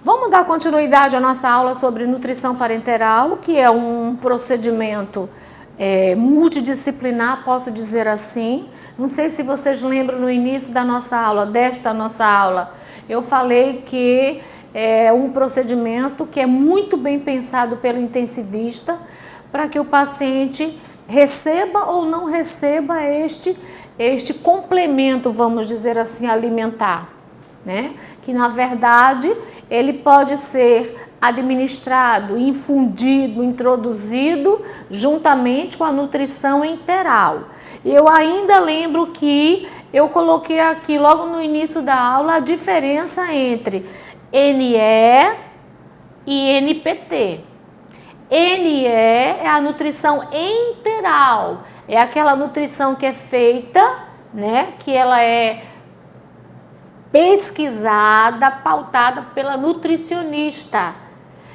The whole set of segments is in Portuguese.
Vamos dar continuidade à nossa aula sobre nutrição parenteral, que é um procedimento multidisciplinar, posso dizer assim. Não sei se vocês lembram no início desta nossa aula, eu falei que é um procedimento que é muito bem pensado pelo intensivista para que o paciente receba ou não receba este complemento, vamos dizer assim, alimentar, né? Que na verdade ele pode ser administrado, infundido, introduzido juntamente com a nutrição enteral. Eu ainda lembro que eu coloquei aqui logo no início da aula a diferença entre NE e NPT. NE é a nutrição enteral, é aquela nutrição que é feita, né, que ela é pesquisada, pautada pela nutricionista.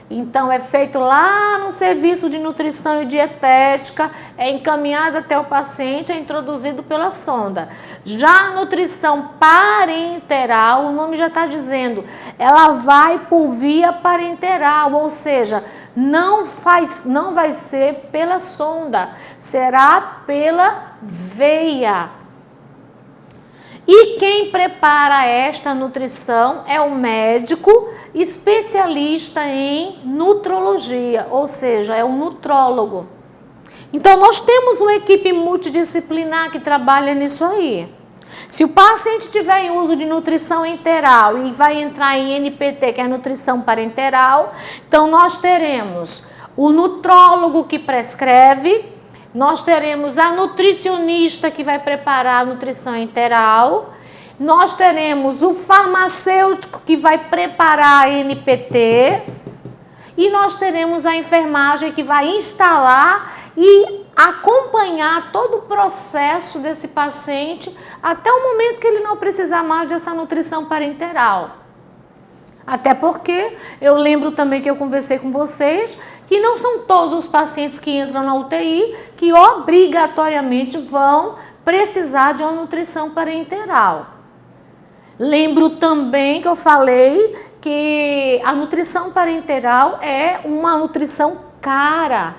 Então, é feito lá no serviço de nutrição e dietética, é encaminhado até o paciente, é introduzido pela sonda. Já a nutrição parenteral, o nome já está dizendo, ela vai por via parenteral, ou seja, não vai ser pela sonda, será pela veia. E quem prepara esta nutrição é o médico especialista em nutrologia, ou seja, é um nutrólogo. Então, nós temos uma equipe multidisciplinar que trabalha nisso aí. Se o paciente tiver em uso de nutrição enteral e vai entrar em NPT, que é a nutrição parenteral, então nós teremos o nutrólogo que prescreve, nós teremos a nutricionista que vai preparar a nutrição enteral, nós teremos o farmacêutico que vai preparar a NPT e nós teremos a enfermagem que vai instalar e acompanhar todo o processo desse paciente até o momento que ele não precisar mais dessa nutrição parenteral. Até porque eu lembro também que eu conversei com vocês que não são todos os pacientes que entram na UTI que obrigatoriamente vão precisar de uma nutrição parenteral. Lembro também que eu falei que a nutrição parenteral é uma nutrição cara.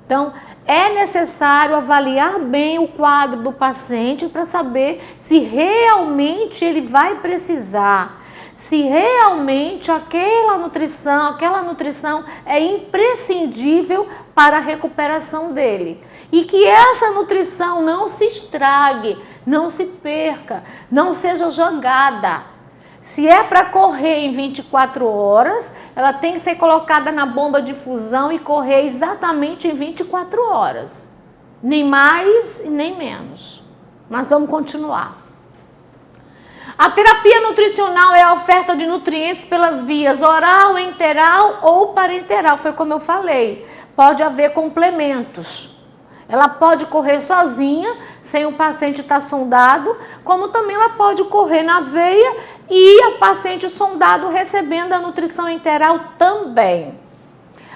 Então, é necessário avaliar bem o quadro do paciente para saber se realmente ele vai precisar. Se realmente aquela nutrição é imprescindível para a recuperação dele. E que essa nutrição não se estrague, não se perca, não seja jogada. Se é para correr em 24 horas, ela tem que ser colocada na bomba de fusão e correr exatamente em 24 horas. Nem mais e nem menos. Mas vamos continuar. A terapia nutricional é a oferta de nutrientes pelas vias oral, enteral ou parenteral. Foi como eu falei. Pode haver complementos. Ela pode correr sozinha, sem o paciente estar sondado, como também ela pode correr na veia e o paciente sondado recebendo a nutrição enteral também.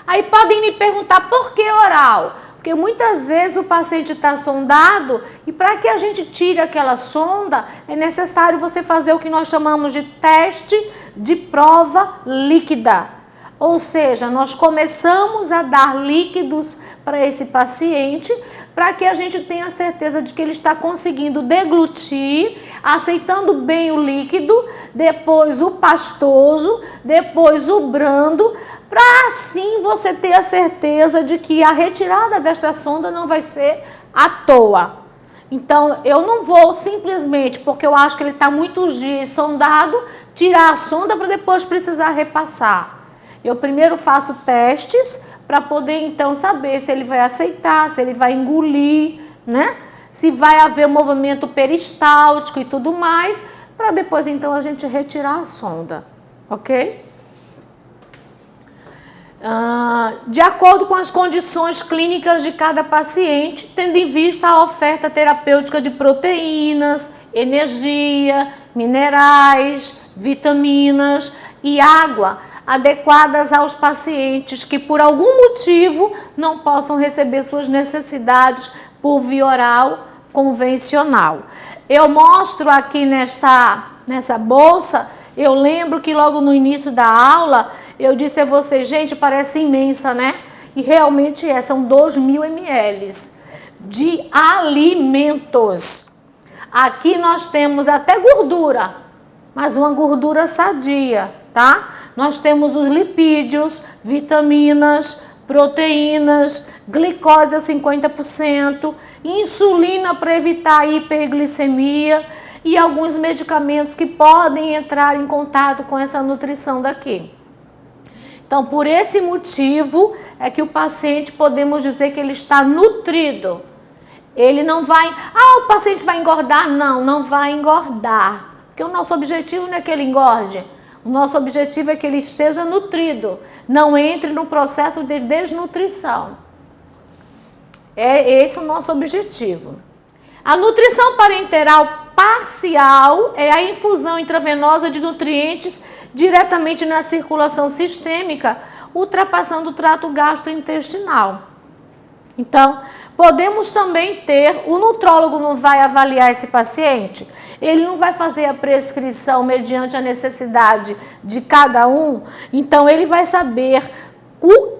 Aí podem me perguntar por que oral? Porque muitas vezes o paciente está sondado e para que a gente tire aquela sonda é necessário você fazer o que nós chamamos de teste de prova líquida. Ou seja, nós começamos a dar líquidos para esse paciente para que a gente tenha certeza de que ele está conseguindo deglutir, aceitando bem o líquido, depois o pastoso, depois o brando, para assim você ter a certeza de que a retirada desta sonda não vai ser à toa. Então, eu não vou simplesmente, porque eu acho que ele está muitos dias sondado, tirar a sonda para depois precisar repassar. Eu primeiro faço testes para poder então saber se ele vai aceitar, se ele vai engolir, né? Se vai haver movimento peristáltico e tudo mais, para depois então a gente retirar a sonda, ok? De acordo com as condições clínicas de cada paciente, tendo em vista a oferta terapêutica de proteínas, energia, minerais, vitaminas e água adequadas aos pacientes que por algum motivo não possam receber suas necessidades por via oral convencional. Eu mostro aqui nessa bolsa Eu lembro que logo no início da aula, eu disse a vocês, gente, parece imensa, né? E realmente é, são 2.000 ml de alimentos. Aqui nós temos até gordura, mas uma gordura sadia, tá? Nós temos os lipídios, vitaminas, proteínas, glicose a 50%, insulina para evitar a hiperglicemia e alguns medicamentos que podem entrar em contato com essa nutrição daqui. Então, por esse motivo é que o paciente, podemos dizer que ele está nutrido. Ele não vai, o paciente vai engordar? Não, não vai engordar. Porque o nosso objetivo não é que ele engorde. O nosso objetivo é que ele esteja nutrido. Não entre no processo de desnutrição. É esse o nosso objetivo. A nutrição parenteral parcial é a infusão intravenosa de nutrientes diretamente na circulação sistêmica, ultrapassando o trato gastrointestinal. Então, podemos também ter, o nutrólogo não vai avaliar esse paciente, ele não vai fazer a prescrição mediante a necessidade de cada um, então ele vai saber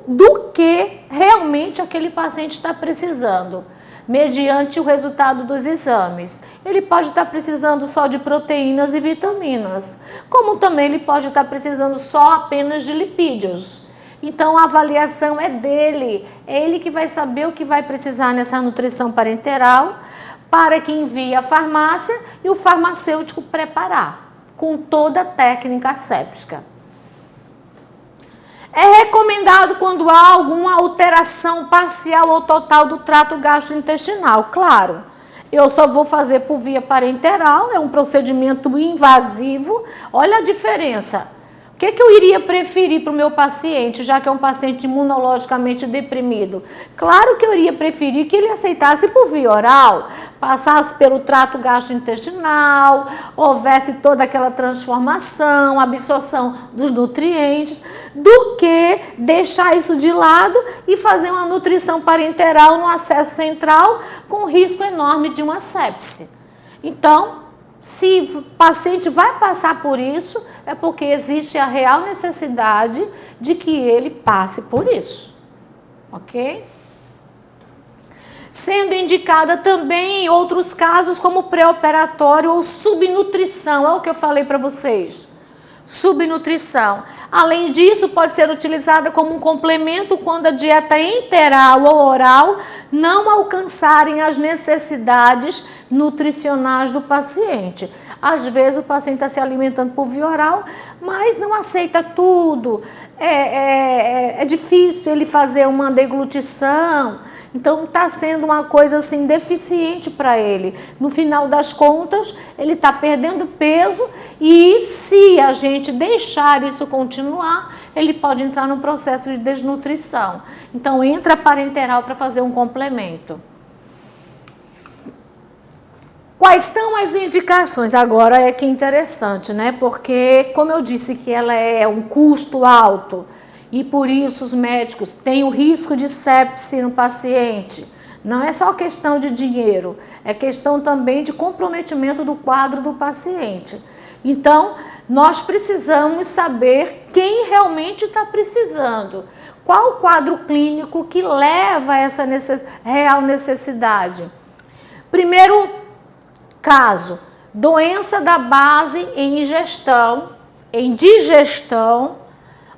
do que realmente aquele paciente está precisando, mediante o resultado dos exames. Ele pode estar precisando só de proteínas e vitaminas, como também ele pode estar precisando só apenas de lipídios. Então, a avaliação é dele, é ele que vai saber o que vai precisar nessa nutrição parenteral, para que envie à farmácia e o farmacêutico preparar, com toda a técnica asséptica. É recomendado quando há alguma alteração parcial ou total do trato gastrointestinal, claro. Eu só vou fazer por via parenteral, é um procedimento invasivo, olha a diferença. O que eu iria preferir para o meu paciente, já que é um paciente imunologicamente deprimido? Claro que eu iria preferir que ele aceitasse por via oral, passasse pelo trato gastrointestinal, houvesse toda aquela transformação, absorção dos nutrientes, do que deixar isso de lado e fazer uma nutrição parenteral no acesso central com risco enorme de uma sepse. Então, se o paciente vai passar por isso, é porque existe a real necessidade de que ele passe por isso, ok? Sendo indicada também em outros casos como pré-operatório ou subnutrição, é o que eu falei para vocês, subnutrição. Além disso, pode ser utilizada como um complemento quando a dieta enteral ou oral não alcançarem as necessidades nutricionais do paciente. Às vezes o paciente está se alimentando por via oral, mas não aceita tudo. É difícil ele fazer uma deglutição. Então está sendo uma coisa assim deficiente para ele. No final das contas, ele está perdendo peso e se a gente deixar isso continuar, ele pode entrar no processo de desnutrição. Então entra a parenteral para fazer um complemento. Quais são as indicações? Agora é que interessante, né? Porque, como eu disse que ela é um custo alto e por isso os médicos têm o risco de sepse no paciente. Não é só questão de dinheiro, é questão também de comprometimento do quadro do paciente. Então, nós precisamos saber quem realmente está precisando. Qual o quadro clínico que leva a essa real necessidade? Primeiro caso, doença da base em ingestão, em digestão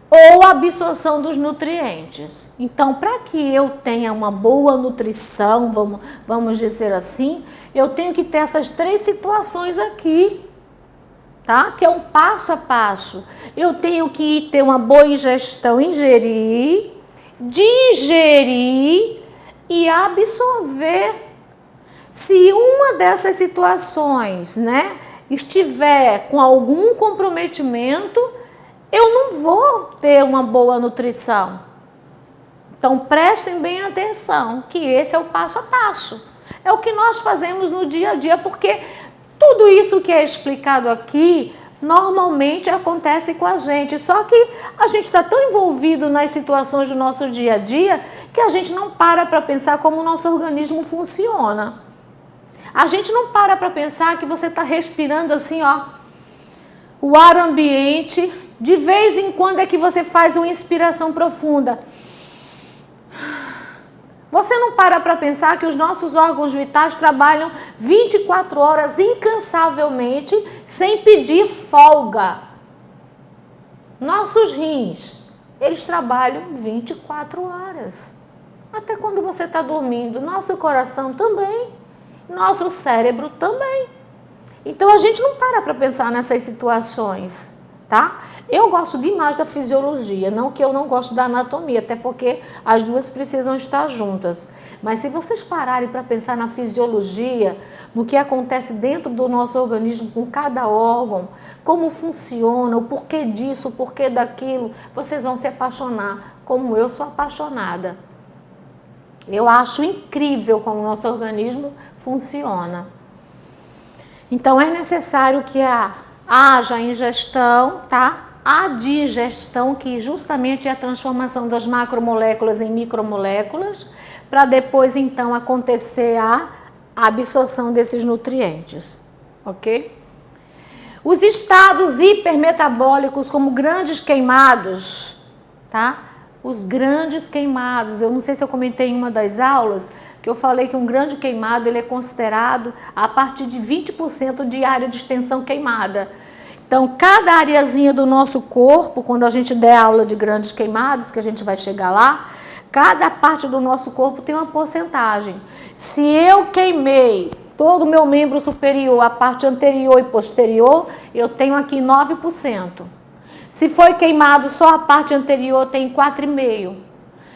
ou absorção dos nutrientes. Então, para que eu tenha uma boa nutrição, vamos dizer assim, eu tenho que ter essas 3 situações aqui, tá? Que é um passo a passo. Eu tenho que ter uma boa ingestão, ingerir, digerir e absorver. Se uma dessas situações, né, estiver com algum comprometimento, eu não vou ter uma boa nutrição. Então, prestem bem atenção, que esse é o passo a passo. É o que nós fazemos no dia a dia, porque tudo isso que é explicado aqui, normalmente acontece com a gente. Só que a gente está tão envolvido nas situações do nosso dia a dia, que a gente não para pensar como o nosso organismo funciona. A gente não para pensar que você está respirando assim, ó, o ar ambiente. De vez em quando é que você faz uma inspiração profunda. Você não para pensar que os nossos órgãos vitais trabalham 24 horas incansavelmente, sem pedir folga. Nossos rins, eles trabalham 24 horas. Até quando você está dormindo. Nosso coração também. Nosso cérebro também. Então a gente não para pensar nessas situações, tá? Eu gosto demais da fisiologia, não que eu não gosto da anatomia, até porque as duas precisam estar juntas. Mas se vocês pararem para pensar na fisiologia, no que acontece dentro do nosso organismo com cada órgão, como funciona, o porquê disso, o porquê daquilo, vocês vão se apaixonar, como eu sou apaixonada. Eu acho incrível como o nosso organismo funciona. Então é necessário que haja ingestão, tá? A digestão, que justamente é a transformação das macromoléculas em micromoléculas, para depois então acontecer a absorção desses nutrientes, ok? Os estados hipermetabólicos, como grandes queimados, tá? Os grandes queimados, eu não sei se eu comentei em uma das aulas, que eu falei que um grande queimado ele é considerado a partir de 20% de área de extensão queimada. Então, cada areazinha do nosso corpo, quando a gente der aula de grandes queimados, que a gente vai chegar lá, cada parte do nosso corpo tem uma porcentagem. Se eu queimei todo o meu membro superior, a parte anterior e posterior, eu tenho aqui 9%. Se foi queimado só a parte anterior, tem 4,5%.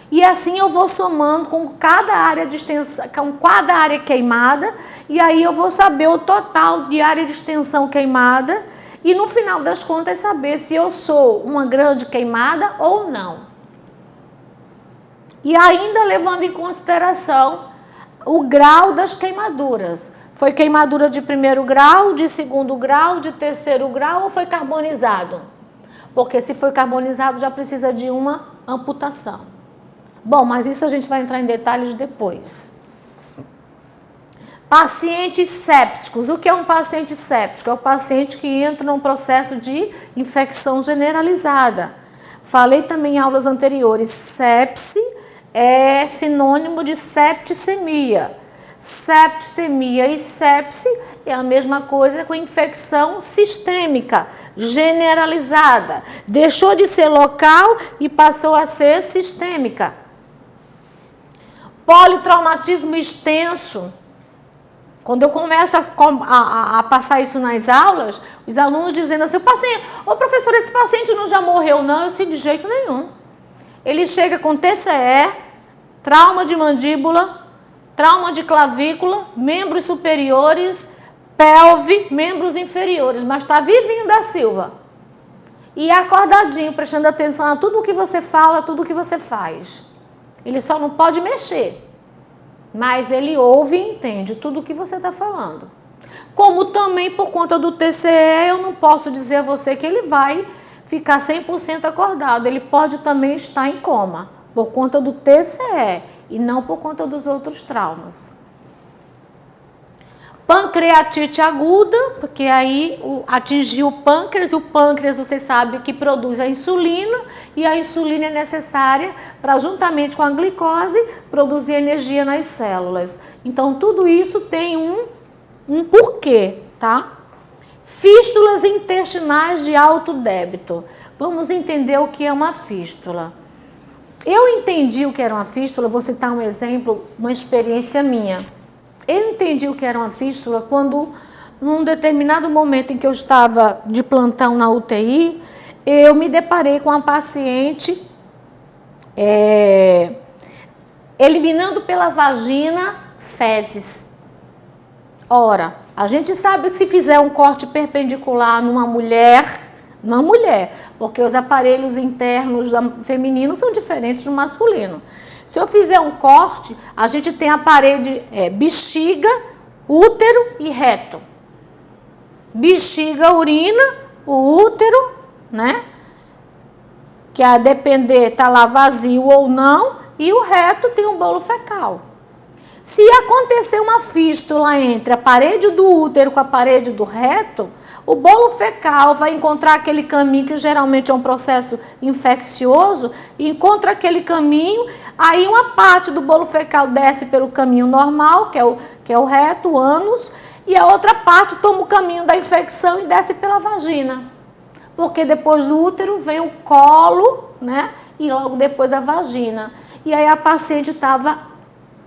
E assim eu vou somando com cada área de extensão, com cada área queimada, e aí eu vou saber o total de área de extensão queimada, e no final das contas saber se eu sou uma grande queimada ou não. E ainda levando em consideração o grau das queimaduras. Foi queimadura de 1º grau, de 2º grau, de 3º grau ou foi carbonizado? Porque se foi carbonizado já precisa de uma amputação. Bom, mas isso a gente vai entrar em detalhes depois. Pacientes sépticos. O que é um paciente séptico? É o paciente que entra num processo de infecção generalizada. Falei também em aulas anteriores, sepse é sinônimo de septicemia. Septicemia e sepse é a mesma coisa com infecção sistêmica, generalizada. Deixou de ser local e passou a ser sistêmica. Politraumatismo extenso. Quando eu começo a passar isso nas aulas, os alunos dizendo assim, ô professor, esse paciente não já morreu? Não, eu sei de jeito nenhum. Ele chega com TCE, trauma de mandíbula, trauma de clavícula, membros superiores, pelve, membros inferiores, mas está vivinho da Silva. E acordadinho, prestando atenção a tudo o que você fala, tudo o que você faz. Ele só não pode mexer, mas ele ouve e entende tudo o que você está falando. Como também por conta do TCE, eu não posso dizer a você que ele vai ficar 100% acordado. Ele pode também estar em coma, por conta do TCE e não por conta dos outros traumas. Pancreatite aguda, porque aí atingiu o pâncreas, vocês sabem que produz a insulina, e a insulina é necessária para, juntamente com a glicose, produzir energia nas células. Então, tudo isso tem um porquê, tá? Fístulas intestinais de alto débito. Vamos entender o que é uma fístula. Eu entendi o que era uma fístula, vou citar um exemplo, uma experiência minha. Eu entendi o que era uma fístula quando, num determinado momento em que eu estava de plantão na UTI, eu me deparei com uma paciente eliminando pela vagina fezes. Ora, a gente sabe que se fizer um corte perpendicular numa mulher, porque os aparelhos internos feminino são diferentes do masculino. Se eu fizer um corte, a gente tem a parede bexiga, útero e reto. Bexiga, urina, o útero, né? Que a depender tá lá vazio ou não, e o reto tem um bolo fecal. Se acontecer uma fístula entre a parede do útero com a parede do reto, o bolo fecal vai encontrar aquele caminho que geralmente é um processo infeccioso, e encontra aquele caminho, aí uma parte do bolo fecal desce pelo caminho normal, que é o reto, o ânus, e a outra parte toma o caminho da infecção e desce pela vagina. Porque depois do útero vem o colo, né? E logo depois a vagina. E aí a paciente estava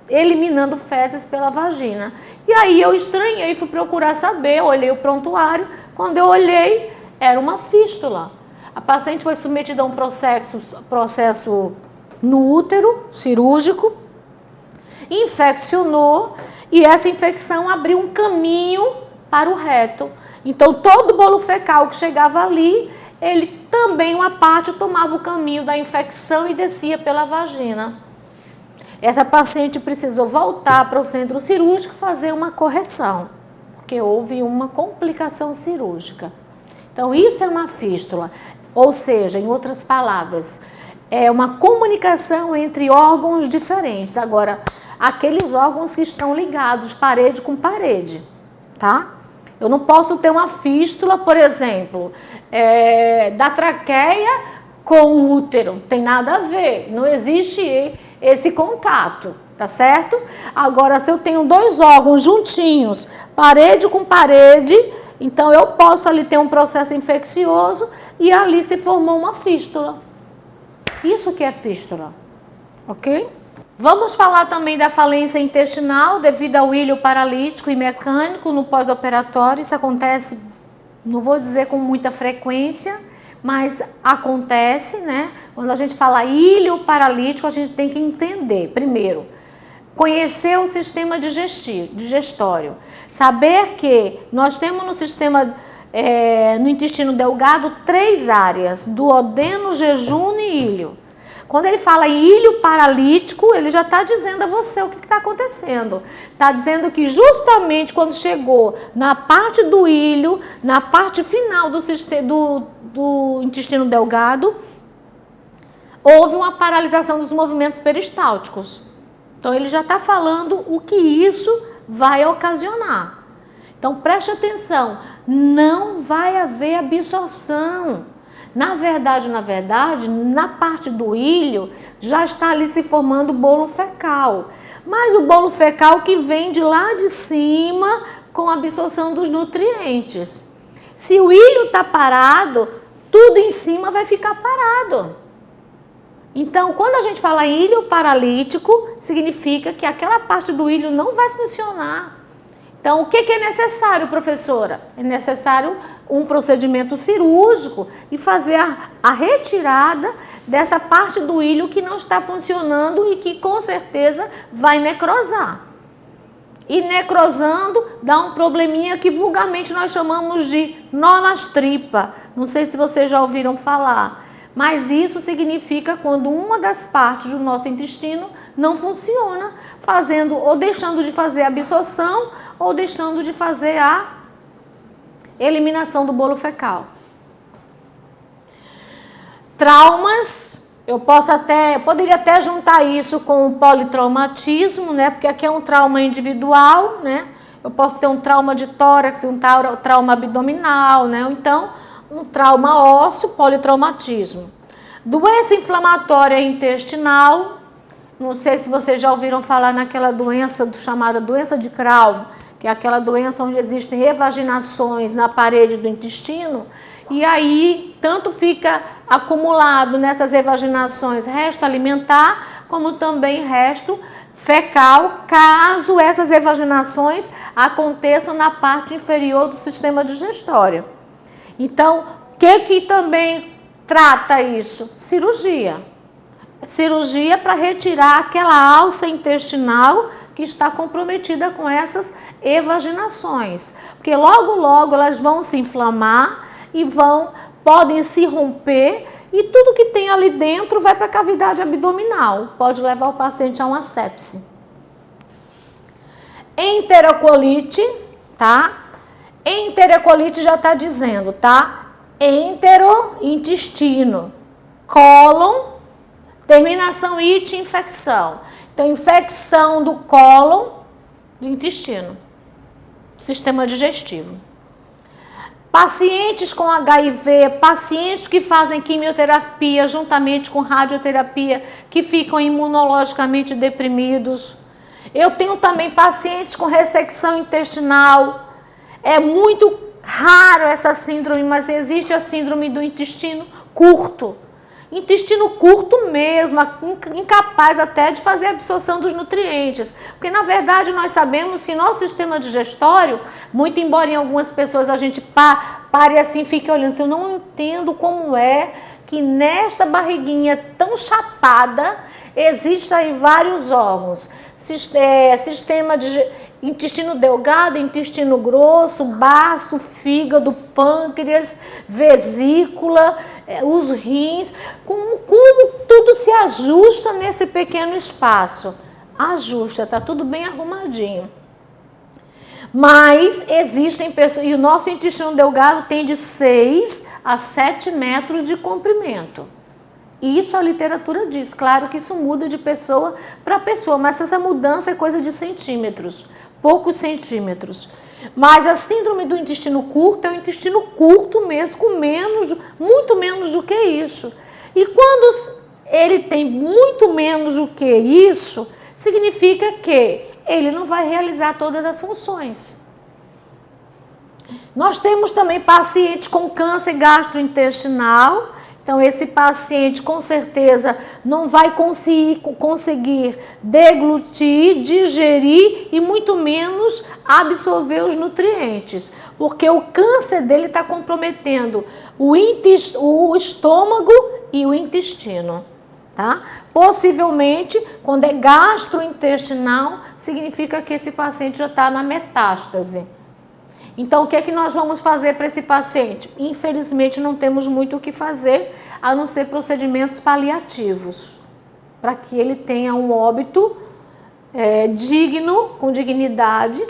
eliminando fezes pela vagina. E aí eu estranhei, fui procurar saber, olhei o prontuário. Quando eu olhei, era uma fístula. A paciente foi submetida a um processo no útero, cirúrgico, infeccionou, e essa infecção abriu um caminho para o reto. Então, todo bolo fecal que chegava ali, ele também, uma parte, tomava o caminho da infecção e descia pela vagina. Essa paciente precisou voltar para o centro cirúrgico fazer uma correção, porque houve uma complicação cirúrgica. Então, isso é uma fístula, ou seja, em outras palavras, é uma comunicação entre órgãos diferentes. Agora, aqueles órgãos que estão ligados parede com parede, tá? Eu não posso ter uma fístula, por exemplo, da traqueia com o útero, não tem nada a ver, não existe esse contato, tá certo? Agora, se eu tenho dois órgãos juntinhos, parede com parede, então eu posso ali ter um processo infeccioso e ali se formou uma fístula. Isso que é fístula, ok? Vamos falar também da falência intestinal devido ao ilho paralítico e mecânico no pós-operatório. Isso acontece, não vou dizer com muita frequência, mas acontece, né? Quando a gente fala ilho paralítico, a gente tem que entender, primeiro, conhecer o sistema digestório. Saber que nós temos no sistema, no intestino delgado, 3 áreas, duodeno, jejum e ilho. Quando ele fala em ilho paralítico, ele já está dizendo a você o que está acontecendo. Está dizendo que justamente quando chegou na parte do ilho, na parte final do intestino delgado, houve uma paralisação dos movimentos peristálticos. Então, ele já está falando o que isso vai ocasionar. Então, preste atenção, não vai haver absorção. Na verdade, na parte do ilho, já está ali se formando bolo fecal. Mas o bolo fecal que vem de lá de cima com a absorção dos nutrientes. Se o ilho está parado, tudo em cima vai ficar parado. Então, quando a gente fala em ilho paralítico, significa que aquela parte do ilho não vai funcionar. Então, o que é necessário, professora? É necessário um procedimento cirúrgico e fazer a retirada dessa parte do ilho que não está funcionando e que com certeza vai necrosar. E necrosando dá um probleminha que vulgarmente nós chamamos de nó nas tripas. Não sei se vocês já ouviram falar, mas isso significa quando uma das partes do nosso intestino não funciona, fazendo ou deixando de fazer a absorção ou deixando de fazer a eliminação do bolo fecal. Traumas, eu poderia até juntar isso com o politraumatismo, né? Porque aqui é um trauma individual, né? Eu posso ter um trauma de tórax, um trauma abdominal, né? Ou então, um trauma ósseo, politraumatismo. Doença inflamatória intestinal, não sei se vocês já ouviram falar naquela doença chamada doença de Crohn, que é aquela doença onde existem evaginações na parede do intestino, e aí tanto fica acumulado nessas evaginações resto alimentar, como também resto fecal, caso essas evaginações aconteçam na parte inferior do sistema digestório. Então, o que também trata isso? Cirurgia. Cirurgia para retirar aquela alça intestinal que está comprometida com essas evaginações, porque logo elas vão se inflamar e podem se romper e tudo que tem ali dentro vai para a cavidade abdominal, pode levar o paciente a uma sepse. Enterocolite, tá? Enterocolite já está dizendo, tá? Entero, intestino, cólon, terminação it, infecção. Então, infecção do cólon, do intestino, sistema digestivo. Pacientes com HIV, pacientes que fazem quimioterapia juntamente com radioterapia, que ficam imunologicamente deprimidos. Eu tenho também pacientes com ressecção intestinal. É muito raro essa síndrome, mas existe a síndrome do intestino curto. Intestino curto mesmo, incapaz até de fazer a absorção dos nutrientes. Porque, na verdade, nós sabemos que nosso sistema digestório, muito embora em algumas pessoas a gente pare assim, fique olhando, eu não entendo como é que nesta barriguinha tão chapada existem aí vários órgãos. Sistema de intestino delgado, intestino grosso, baço, fígado, pâncreas, vesícula, os rins, como tudo se ajusta nesse pequeno espaço. Ajusta, tá tudo bem arrumadinho. Mas existem pessoas, e o nosso intestino delgado tem de 6 a 7 metros de comprimento. E isso a literatura diz. Claro que isso muda de pessoa para pessoa, mas essa mudança é coisa de centímetros, poucos centímetros. Mas a síndrome do intestino curto é o intestino curto mesmo, com muito menos do que isso. E quando ele tem muito menos do que isso, significa que ele não vai realizar todas as funções. Nós temos também pacientes com câncer gastrointestinal. Então, esse paciente, com certeza, não vai conseguir deglutir, digerir e muito menos absorver os nutrientes, porque o câncer dele está comprometendo o estômago e o intestino. Tá? Possivelmente, quando é gastrointestinal, significa que esse paciente já está na metástase. Então, o que é que nós vamos fazer para esse paciente? Infelizmente, não temos muito o que fazer, a não ser procedimentos paliativos, para que ele tenha um óbito digno, com dignidade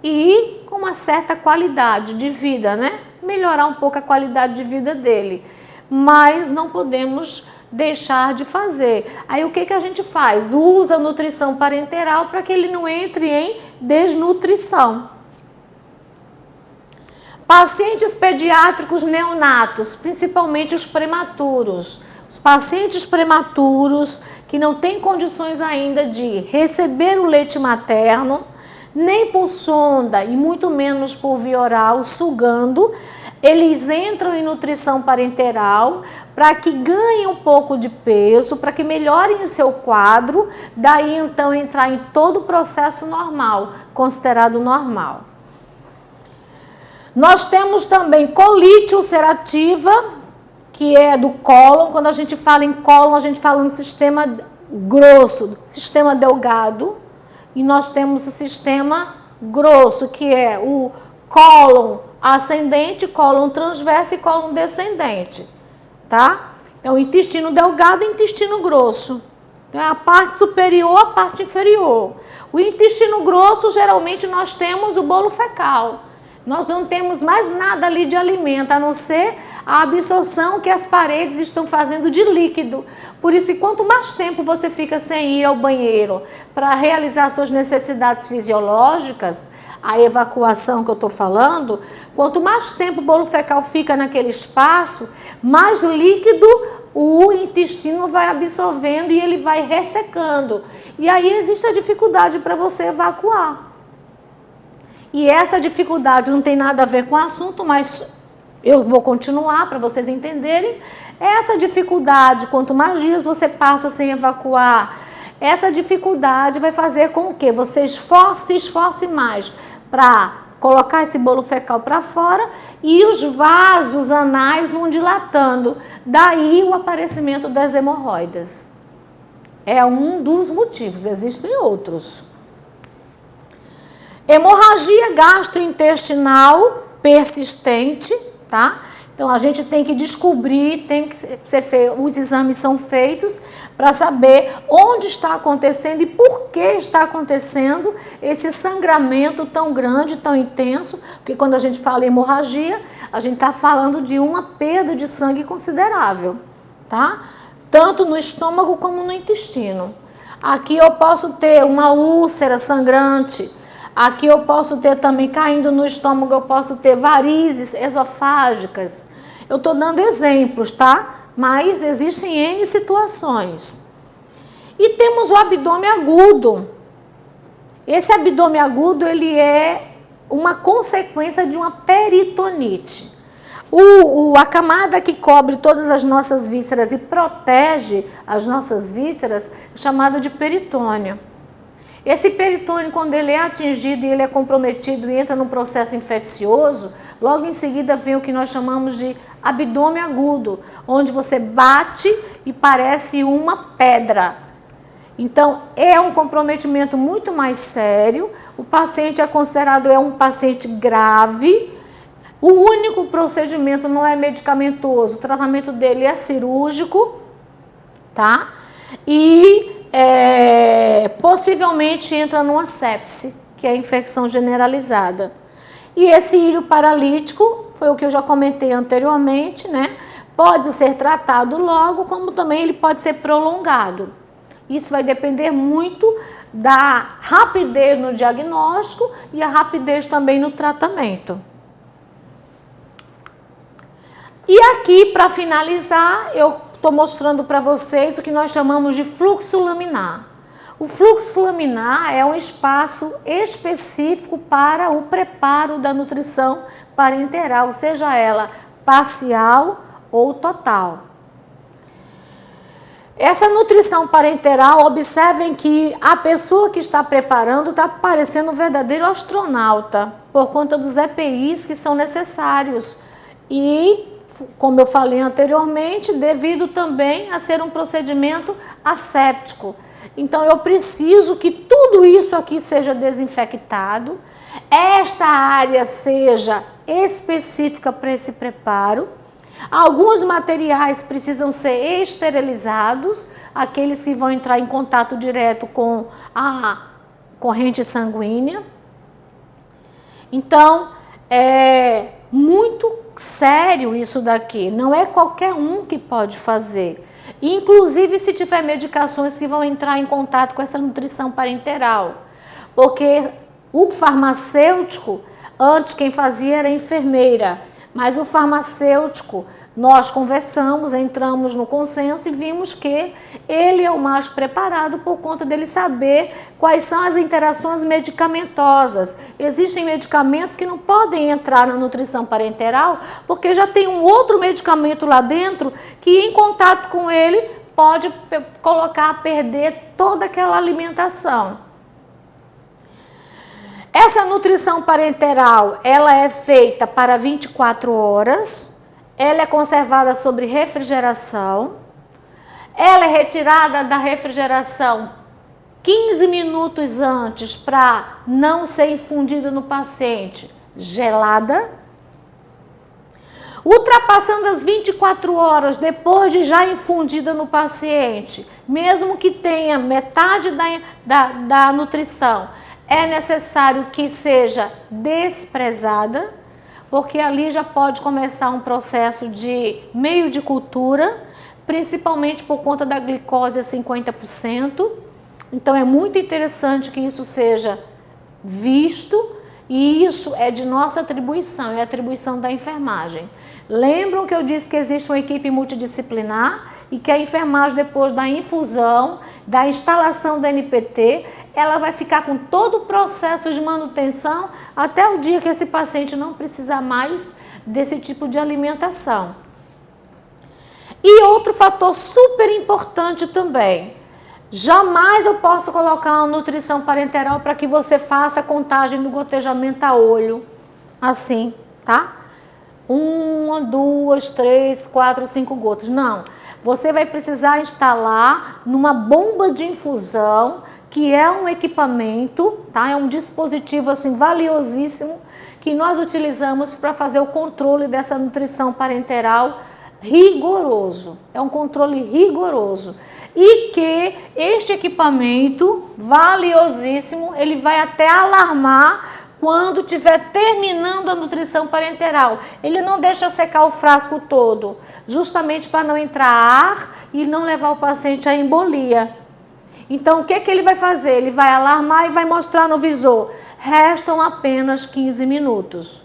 e com uma certa qualidade de vida, né? Melhorar um pouco a qualidade de vida dele. Mas não podemos deixar de fazer. Aí, o que que a gente faz? Usa a nutrição parenteral para que ele não entre em desnutrição. Pacientes pediátricos neonatos, principalmente os prematuros. Os pacientes prematuros que não têm condições ainda de receber o leite materno, nem por sonda e muito menos por via oral, sugando, eles entram em nutrição parenteral para que ganhem um pouco de peso, para que melhorem o seu quadro, daí então entrar em todo o processo normal, considerado normal. Nós temos também colite ulcerativa, que é do cólon. Quando a gente fala em cólon, a gente fala no sistema grosso, sistema delgado. E nós temos o sistema grosso, que é o cólon ascendente, cólon transverso e cólon descendente. Tá? Então, intestino delgado e intestino grosso. Então, a parte superior, a parte inferior. O intestino grosso, geralmente, nós temos o bolo fecal. Nós não temos mais nada ali de alimento, a não ser a absorção que as paredes estão fazendo de líquido. Por isso, quanto mais tempo você fica sem ir ao banheiro para realizar suas necessidades fisiológicas, a evacuação que eu estou falando, quanto mais tempo o bolo fecal fica naquele espaço, mais líquido o intestino vai absorvendo e ele vai ressecando. E aí existe a dificuldade para você evacuar. E essa dificuldade não tem nada a ver com o assunto, mas eu vou continuar para vocês entenderem. Essa dificuldade, quanto mais dias você passa sem evacuar, essa dificuldade vai fazer com que você se esforce mais para colocar esse bolo fecal para fora e os vasos anais vão dilatando. Daí o aparecimento das hemorroidas. É um dos motivos, existem outros. Hemorragia gastrointestinal persistente, tá? Então, a gente tem que descobrir, tem que ser feito, os exames são feitos para saber onde está acontecendo e por que está acontecendo esse sangramento tão grande, tão intenso, porque quando a gente fala em hemorragia, a gente está falando de uma perda de sangue considerável, tá? Tanto no estômago como no intestino. Aqui eu posso ter uma úlcera sangrante. Aqui eu posso ter também, caindo no estômago, eu posso ter varizes esofágicas. Eu estou dando exemplos, tá? Mas existem N situações. E temos o abdômen agudo. Esse abdômen agudo, ele é uma consequência de uma peritonite. A camada que cobre todas as nossas vísceras e protege as nossas vísceras é chamada de peritônio. Esse peritônio, quando ele é atingido e ele é comprometido e entra num processo infeccioso, logo em seguida vem o que nós chamamos de abdômen agudo, onde você bate e parece uma pedra. Então, é um comprometimento muito mais sério, o paciente é considerado um paciente grave. O único procedimento não é medicamentoso, o tratamento dele é cirúrgico, tá? E possivelmente entra numa sepse, que é a infecção generalizada. E esse ilho paralítico, foi o que eu já comentei anteriormente, né? Pode ser tratado logo, como também ele pode ser prolongado. Isso vai depender muito da rapidez no diagnóstico e a rapidez também no tratamento. E aqui, para finalizar, eu estou mostrando para vocês o que nós chamamos de fluxo laminar. O fluxo laminar é um espaço específico para o preparo da nutrição parenteral, seja ela parcial ou total. Essa nutrição parenteral, observem que a pessoa que está preparando está parecendo um verdadeiro astronauta, por conta dos EPIs que são necessários. E, como eu falei anteriormente, devido também a ser um procedimento asséptico. Então, eu preciso que tudo isso aqui seja desinfectado, esta área seja específica para esse preparo. Alguns materiais precisam ser esterilizados, aqueles que vão entrar em contato direto com a corrente sanguínea. Então, é muito sério isso daqui, não é qualquer um que pode fazer. Inclusive se tiver medicações que vão entrar em contato com essa nutrição parenteral. Porque o farmacêutico, antes quem fazia era a enfermeira, mas o farmacêutico, nós conversamos, entramos no consenso e vimos que ele é o mais preparado por conta dele saber quais são as interações medicamentosas. Existem medicamentos que não podem entrar na nutrição parenteral porque já tem um outro medicamento lá dentro que em contato com ele pode colocar a perder toda aquela alimentação. Essa nutrição parenteral, ela é feita para 24 horas, ela é conservada sob refrigeração, ela é retirada da refrigeração 15 minutos antes para não ser infundida no paciente gelada. Ultrapassando as 24 horas depois de já infundida no paciente, mesmo que tenha metade da nutrição, é necessário que seja desprezada, porque ali já pode começar um processo de meio de cultura, principalmente por conta da glicose a 50%. Então é muito interessante que isso seja visto e isso é de nossa atribuição, é atribuição da enfermagem. Lembram que eu disse que existe uma equipe multidisciplinar e que a enfermagem, depois da infusão, da instalação da NPT, ela vai ficar com todo o processo de manutenção até o dia que esse paciente não precisar mais desse tipo de alimentação. E outro fator super importante também, jamais eu posso colocar uma nutrição parenteral para que você faça a contagem do gotejamento a olho, assim, tá? 1, 2, 3, 4, 5 gotas. Não, você vai precisar instalar numa bomba de infusão, que é um equipamento, tá? É um dispositivo assim valiosíssimo que nós utilizamos para fazer o controle dessa nutrição parenteral rigoroso. É um controle rigoroso. E que este equipamento valiosíssimo, ele vai até alarmar quando estiver terminando a nutrição parenteral. Ele não deixa secar o frasco todo, justamente para não entrar ar e não levar o paciente à embolia. Então, o que que ele vai fazer? Ele vai alarmar e vai mostrar no visor. Restam apenas 15 minutos.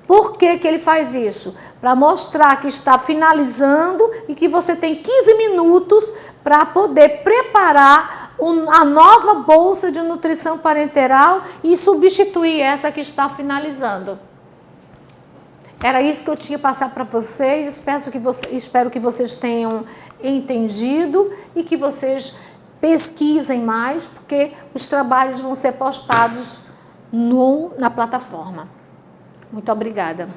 Por que que ele faz isso? Para mostrar que está finalizando e que você tem 15 minutos para poder preparar a nova bolsa de nutrição parenteral e substituir essa que está finalizando. Era isso que eu tinha que passar para vocês. Espero que vocês tenham entendido e que vocês pesquisem mais, porque os trabalhos vão ser postados na plataforma. Muito obrigada.